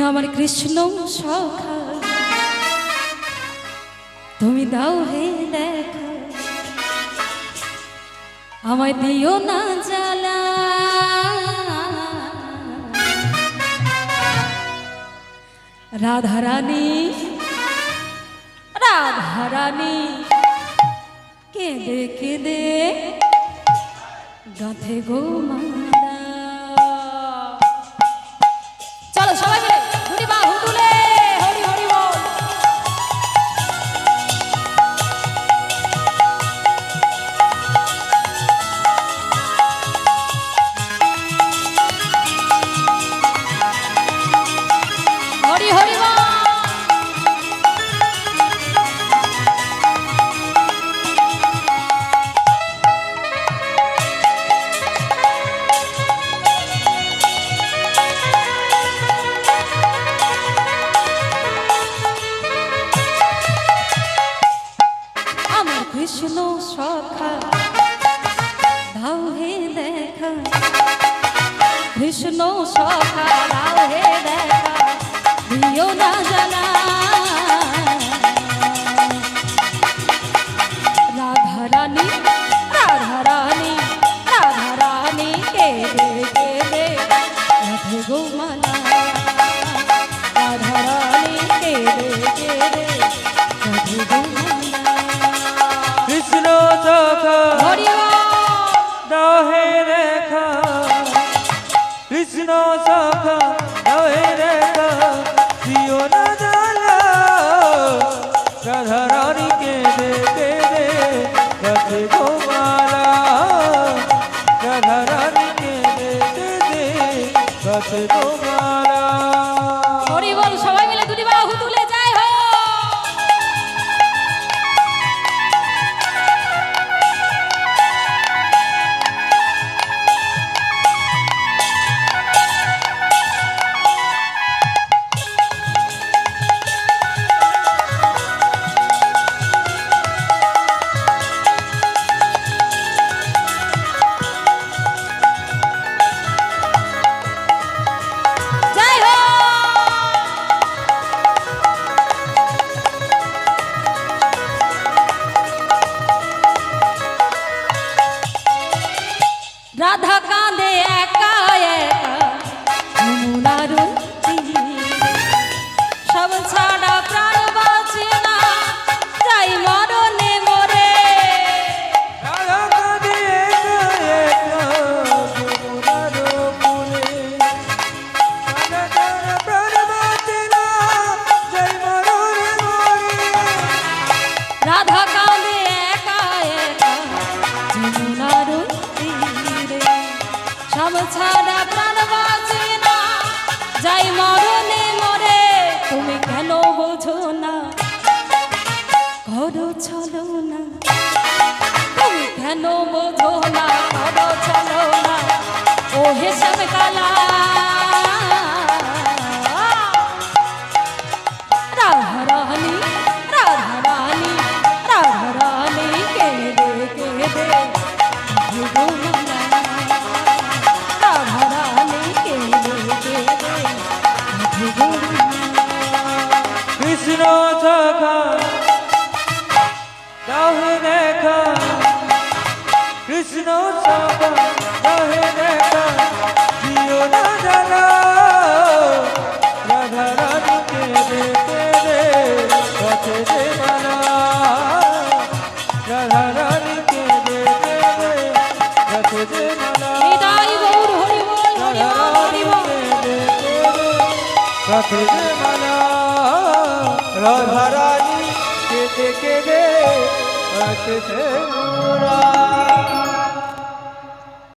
আমার কৃষ্ণ সখা তুমি দাও হে দেখা আমায় দিও না জ্বালা রাধারানী রাধারানী কেঁদে কেঁদে গাঁথে গো মালা চলো সবাই মিলে দুটি বাহু তুলে হরি হরি বল হরি হরি বল কৃষ্ণ সখা দাও হে দেখা কৃষ্ণ সখা দাও হে দেখা দিও না জানা রাধারানী রাধারানী রাধারানী কেঁদে কেঁদে রাধে গো মালা রাধারানী কেঁদে কেঁদে রাধে গো কৃষ্ণ সখা দাও হে দেখা কৃষ্ণ সখা দাও হে দেখা দিও না জ্বালা রাধারানী কেঁদে কেঁদে গাঁথে গো মালা রাধারানী কেঁদে কেঁদে গাঁথে গো মালা হরি বল সবাই মিলে দুটি বাহু তুলে যায় হো রাধা কাঁদে একা একা যমুনার তীরে সব ছাড়া প্রাণ বাঁচে না যাই মরণে মরে রাধা কাঁদে একা একা যমুনার কূলে রাধা ছাড়া প্রাণ বাঁচে না যাই মরণে মরে রাধা কাঁদে একা একা যমুনার সব ছাড়া প্রাণ বাঁচে না যাই মরণে মরে তুমি কেন বোঝো না করো চলো না তুমি কেন বোঝো না করো চলো না ও হেসব কালা রাধারানী রাধারানী রাধারানী কেঁদে কেঁদে কৃষ্ণ সখা দাও হে দেখা কৃষ্ণ সখা দাও হে দেখা দিও না জ্বালা রাধারানী কেঁদে কেঁদে গাঁথে যে মালা রাধারানী কেঁদে কেঁদে গাঁথে যে মালা রাধারানী কেঁদে কেঁদে গাঁথে যে মালা রাধারানী কেঁদে কেঁদে গাঁথে যে মালা